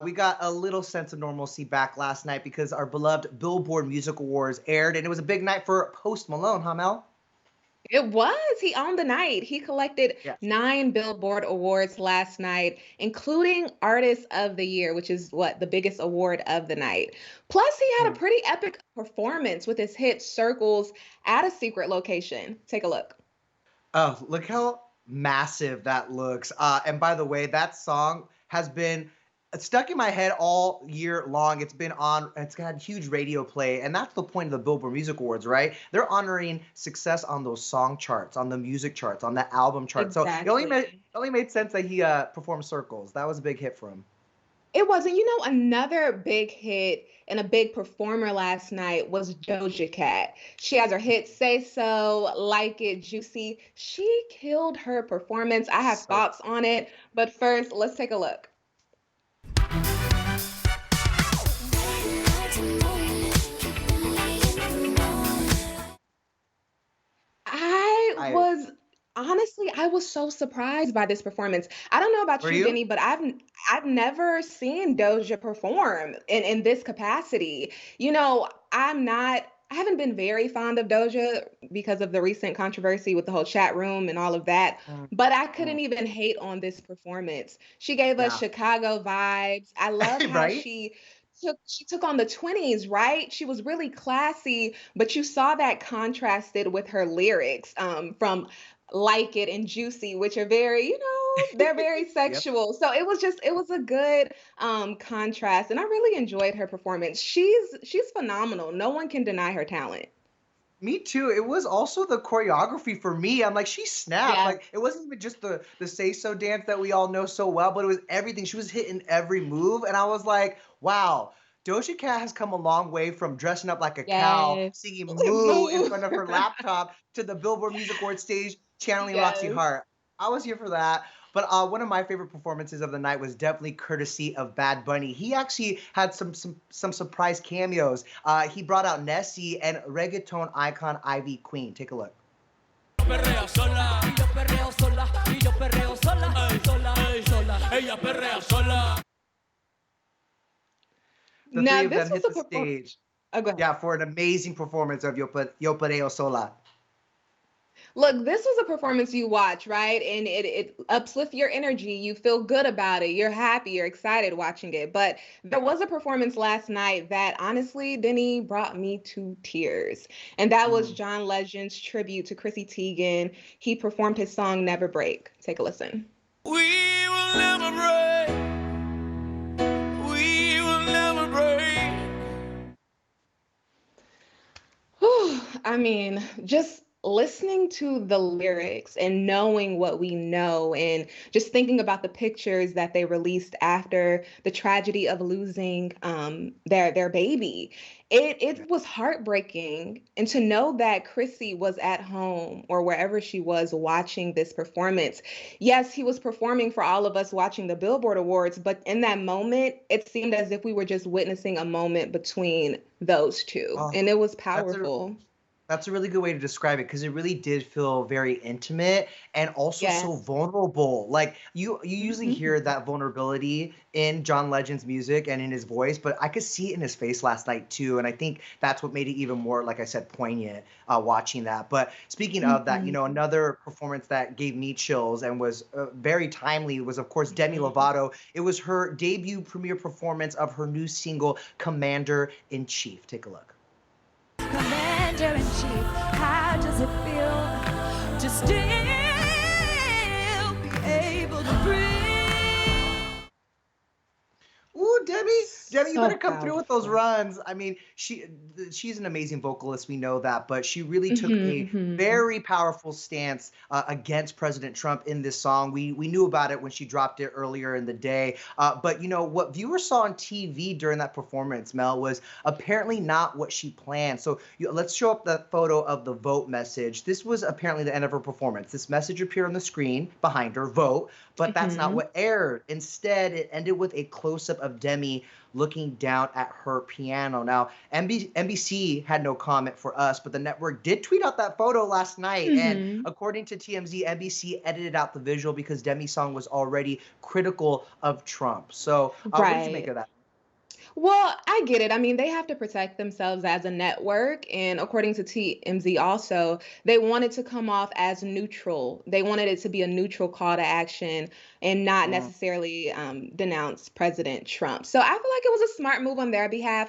We got a little sense of normalcy back last night because our beloved Billboard Music Awards aired, and it was a big night for Post Malone, huh, Mel? It was. He owned the night. He collected Yes. 9 Billboard awards last night, including Artist of the Year, which is what the biggest award of the night. Plus, he had a Mm. pretty epic performance with his hit Circles at a secret location. Take a look. Oh, look how massive that looks. And by the way, that song has been stuck in my head all year long. It's been on, it's got huge radio play. And that's the point of the Billboard Music Awards, right? They're honoring success on those song charts, on the music charts, on the album chart. So Exactly. it only made sense that he performed Circles. That was a big hit for him. It wasn't, another big hit and a big performer last night was Doja Cat. She has her hit Say So, Like It, Juicy. She killed her performance. I have So thoughts on it, but first, let's take a look. I I was honestly, I was so surprised by this performance. I don't know about were you, you? Denny, but I've never seen Doja perform in this capacity. I haven't been very fond of Doja because of the recent controversy with the whole chat room and all of that, Mm, but I mm, couldn't even hate on this performance. She gave us yeah. Chicago vibes. I love how Right? she took on the 20s, right? She was really classy, but you saw that contrasted with her lyrics from Like It and Juicy, which are very, they're very Yep. sexual. So it was a good contrast, and I really enjoyed her performance. She's phenomenal. No one can deny her talent. Me too. It was also the choreography for me. I'm like, she snapped. Yeah. Like, it wasn't even just the say so dance that we all know so well, but it was everything. She was hitting every move, and I was like, wow. Doja Cat has come a long way from dressing up like a cow, Yes. singing "Moo" in Move. front of her laptop, to the Billboard Music Awards stage channeling Roxy Yes. Hart. I was here for that. But one of my favorite performances of the night was definitely courtesy of Bad Bunny. He actually had some surprise cameos. He brought out Nessie and reggaeton icon Ivy Queen. Take a look. Perrea sola, y yo perreo sola, y yo perreo sola, ey, sola, ey, sola, ella perrea sola. The three Now of this them was hit a the perform. stage, Oh, go ahead. yeah, for an amazing performance of Yo Perreo Sola. Look, this was a performance you watch, right? And it uplifts your energy. You feel good about it. You're happy. You're excited watching it. But there was a performance last night that honestly, Denny, brought me to tears. And that was Mm. John Legend's tribute to Chrissy Teigen. He performed his song Never Break. Take a listen. We will never break, we will never break. Whew, I mean, just listening to the lyrics and knowing what we know, and just thinking about the pictures that they released after the tragedy of losing their baby, it was heartbreaking. And to know that Chrissy was at home or wherever she was watching this performance, yes, he was performing for all of us watching the Billboard Awards, but in that moment, it seemed as if we were just witnessing a moment between those two, Oh, and it was that's a powerful. That's a really good way to describe it because it really did feel very intimate and also so Yes. vulnerable. Like you usually hear Mhm. that vulnerability in John Legend's music and in his voice, but I could see it in his face last night too. And I think that's what made it even more, like I said, poignant watching that. But speaking of that, Mhm. another performance that gave me chills and was very timely was, of course, Demi Mhm. Lovato. It was her debut premiere performance of her new single, Commander in Chief. Take a look. Commander in chief, how does it feel to still be able to breathe? Ooh, Debbie, you So better come through with those powerful. runs. I mean, she's an amazing vocalist. We know that, but she really took Mhm, a mhm. very powerful stance against President Trump in this song. We knew about it when she dropped it earlier in the day. But what viewers saw on TV during that performance, Mel, was apparently not what she planned. So let's show up the photo of the vote message. This was apparently the end of her performance. This message appeared on the screen behind her, vote, but that's not Mhm. what aired. Instead, it ended with a close up of Demi Demi looking down at her piano. Now, NBC had no comment for us, but the network did tweet out that photo last night. And Hmm. according to TMZ, NBC edited out the visual because Demi's song was already critical of Trump. So what did you make Right. of that? Well, I get it. I mean, they have to protect themselves as a network. And according to TMZ, also, they wanted to come off as neutral. They wanted it to be a neutral call to action and not Mm. necessarily denounce President Trump. So I feel like it was a smart move on their behalf.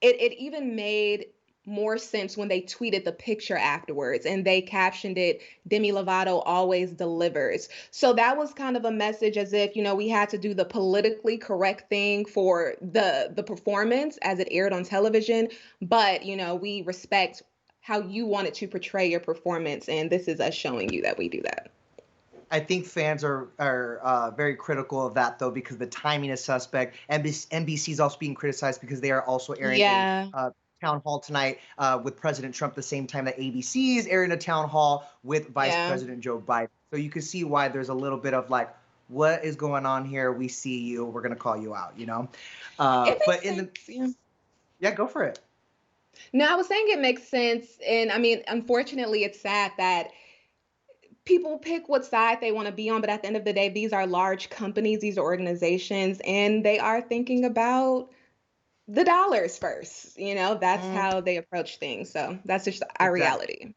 It even made more sense when they tweeted the picture afterwards and they captioned it, Demi Lovato always delivers. So that was kind of a message as if, we had to do the politically correct thing for the performance as it aired on television, but we respect how you wanted to portray your performance, and this is us showing you that we do that. I think fans are very critical of that though because the timing is suspect. NBC is also being criticized because they are also airing Yeah. a town hall tonight with President Trump the same time that ABC is airing a town hall with Vice Yeah. President Joe Biden. So you can see why there's a little bit of like, what is going on here? We see you. We're gonna call you out. It But makes in the sense. Yeah. yeah, go for it. No, I was saying it makes sense. And I mean, unfortunately, it's sad that people pick what side they want to be on, but at the end of the day, these are large companies, these are organizations, and they are thinking about the dollars first. That's Mm, how they approach things. So that's just our exactly. reality.